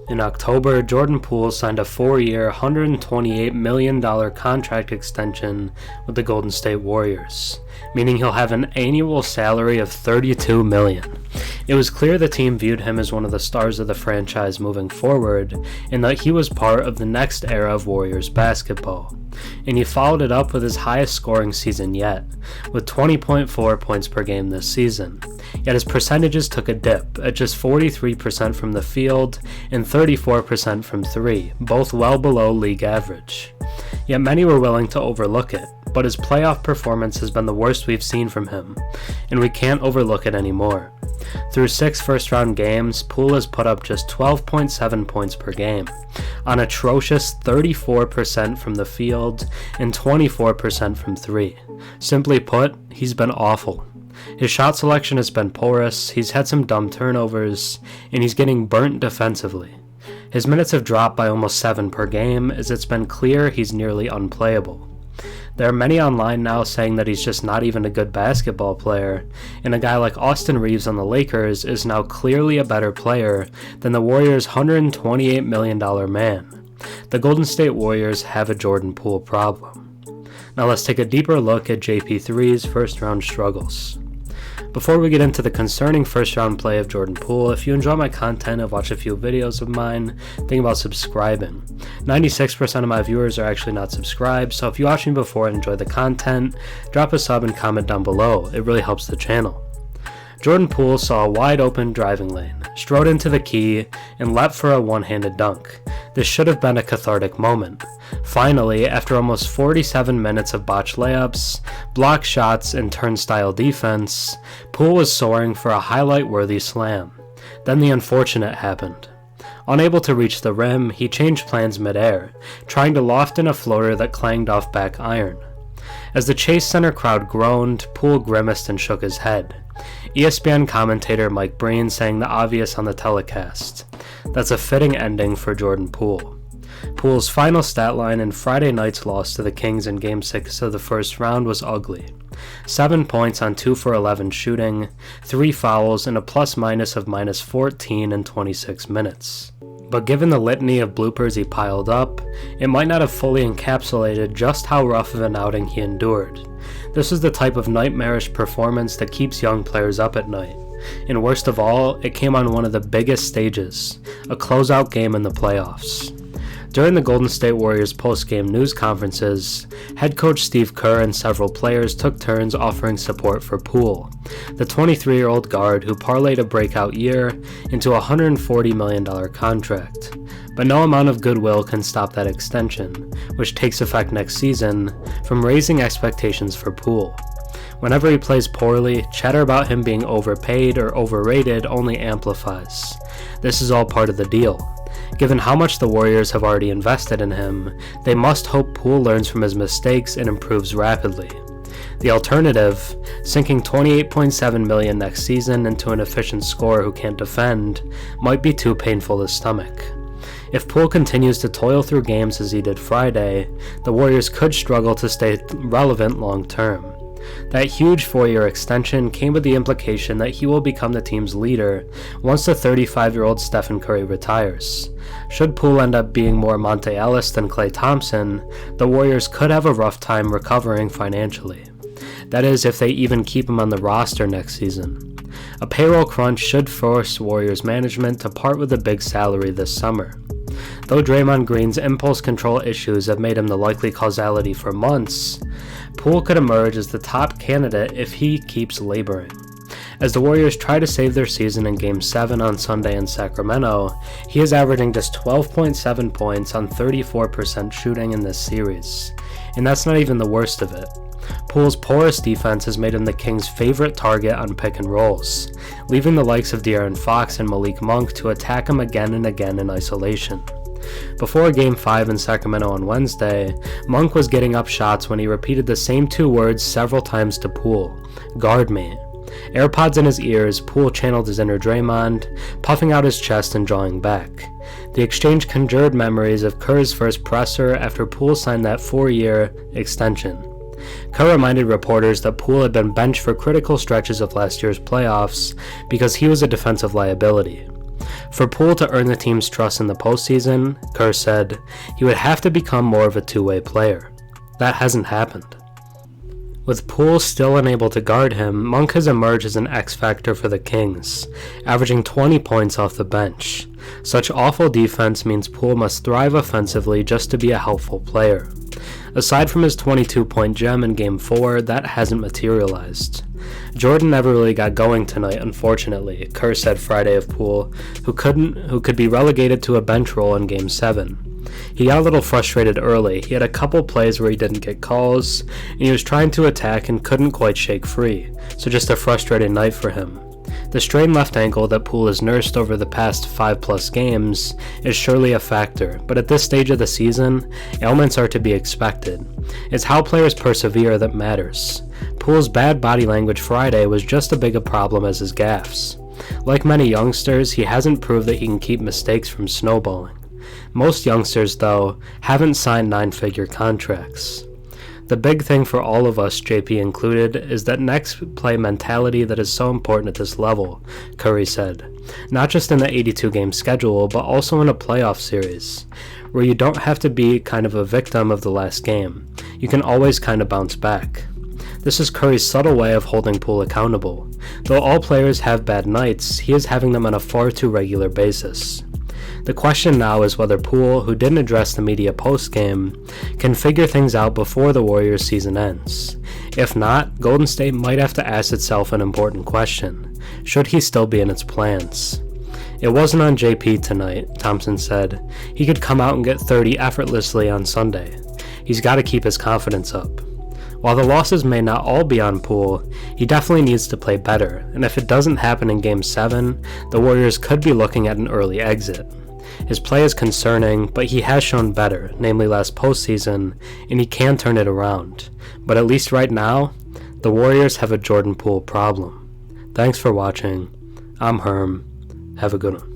In October, Jordan Poole signed a 4-year, $128 million contract extension with the Golden State Warriors, meaning he'll have an annual salary of $32 million. It was clear the team viewed him as one of the stars of the franchise moving forward, and that he was part of the next era of Warriors basketball. And he followed it up with his highest scoring season yet, with 20.4 points per game this season. Yet his percentages took a dip, at just 43% from the field and 34% from three, both well below league average. Yet many were willing to overlook it, but his playoff performance has been the worst we've seen from him, and we can't overlook it anymore. Through 6 first-round games, Poole has put up just 12.7 points per game, on atrocious 34% from the field and 24% from three. Simply put, he's been awful. His shot selection has been porous, he's had some dumb turnovers, and he's getting burnt defensively. His minutes have dropped by almost 7 per game, as it's been clear he's nearly unplayable. There are many online now saying that he's just not even a good basketball player, and a guy like Austin Reaves on the Lakers is now clearly a better player than the Warriors' $128 million man. The Golden State Warriors have a Jordan Poole problem. Now let's take a deeper look at JP3's first-round struggles. Before we get into the concerning first-round play of Jordan Poole, if you enjoy my content and watch a few videos of mine, think about subscribing. 96% of my viewers are actually not subscribed, so if you watched me before and enjoy the content, drop a sub and comment down below. It really helps the channel. Jordan Poole saw a wide-open driving lane, strode into the key, and leapt for a one-handed dunk. This should have been a cathartic moment. Finally, after almost 47 minutes of botched layups, block shots, and turnstile defense, Poole was soaring for a highlight-worthy slam. Then the unfortunate happened. Unable to reach the rim, he changed plans mid-air, trying to loft in a floater that clanged off back iron. As the Chase Center crowd groaned, Poole grimaced and shook his head. ESPN commentator Mike Breen sang the obvious on the telecast. That's a fitting ending for Jordan Poole. Poole's final stat line in Friday night's loss to the Kings in Game 6 of the first round was ugly. 7 points on 2 for 11 shooting, 3 fouls, and a plus-minus of -14 in 26 minutes. But given the litany of bloopers he piled up, it might not have fully encapsulated just how rough of an outing he endured. This is the type of nightmarish performance that keeps young players up at night. And worst of all, it came on one of the biggest stages, a closeout game in the playoffs. During the Golden State Warriors post-game news conferences, head coach Steve Kerr and several players took turns offering support for Poole, the 23-year-old guard who parlayed a breakout year into a $140 million contract. But no amount of goodwill can stop that extension, which takes effect next season, from raising expectations for Poole. Whenever he plays poorly, chatter about him being overpaid or overrated only amplifies. This is all part of the deal. Given how much the Warriors have already invested in him, they must hope Poole learns from his mistakes and improves rapidly. The alternative, sinking $28.7 million next season into an efficient scorer who can't defend, might be too painful to stomach. If Poole continues to toil through games as he did Friday, the Warriors could struggle to stay relevant long-term. That huge 4-year extension came with the implication that he will become the team's leader once the 35-year-old Stephen Curry retires. Should Poole end up being more Monte Ellis than Klay Thompson, the Warriors could have a rough time recovering financially. That is, if they even keep him on the roster next season. A payroll crunch should force Warriors management to part with a big salary this summer. Though Draymond Green's impulse control issues have made him the likely causality for months, Poole could emerge as the top candidate if he keeps laboring. As the Warriors try to save their season in Game 7 on Sunday in Sacramento, he is averaging just 12.7 points on 34% shooting in this series. And that's not even the worst of it. Poole's porous defense has made him the Kings' favorite target on pick and rolls, leaving the likes of De'Aaron Fox and Malik Monk to attack him again and again in isolation. Before Game 5 in Sacramento on Wednesday, Monk was getting up shots when he repeated the same 2 words several times to Poole: "Guard me." AirPods in his ears, Poole channeled his inner Draymond, puffing out his chest and drawing back. The exchange conjured memories of Kerr's first presser after Poole signed that 4-year extension. Kerr reminded reporters that Poole had been benched for critical stretches of last year's playoffs because he was a defensive liability. For Poole to earn the team's trust in the postseason, Kerr said, he would have to become more of a two-way player. That hasn't happened. With Poole still unable to guard him, Monk has emerged as an X-factor for the Kings, averaging 20 points off the bench. Such awful defense means Poole must thrive offensively just to be a helpful player. Aside from his 22-point gem in Game 4, that hasn't materialized. Jordan never really got going tonight, unfortunately, Kerr said Friday of Poole, who could be relegated to a bench role in Game 7. He got a little frustrated early. He had a couple plays where he didn't get calls, and he was trying to attack and couldn't quite shake free, so just a frustrating night for him. The strained left ankle that Poole has nursed over the past 5+ games is surely a factor, but at this stage of the season, ailments are to be expected. It's how players persevere that matters. Poole's bad body language Friday was just as big a problem as his gaffes. Like many youngsters, he hasn't proved that he can keep mistakes from snowballing. Most youngsters, though, haven't signed 9-figure contracts. The big thing for all of us, JP included, is that next play mentality that is so important at this level, Curry said. Not just in the 82-game schedule, but also in a playoff series, where you don't have to be kind of a victim of the last game. You can always kind of bounce back. This is Curry's subtle way of holding Poole accountable. Though all players have bad nights, he is having them on a far too regular basis. The question now is whether Poole, who didn't address the media post-game, can figure things out before the Warriors season ends. If not, Golden State might have to ask itself an important question. Should he still be in its plans? It wasn't on JP tonight, Thompson said. He could come out and get 30 effortlessly on Sunday. He's got to keep his confidence up. While the losses may not all be on Poole, he definitely needs to play better, and if it doesn't happen in Game 7, the Warriors could be looking at an early exit. His play is concerning, but he has shown better, namely last postseason, and he can turn it around. But at least right now, the Warriors have a Jordan Poole problem. Thanks for watching. I'm Herm. Have a good one.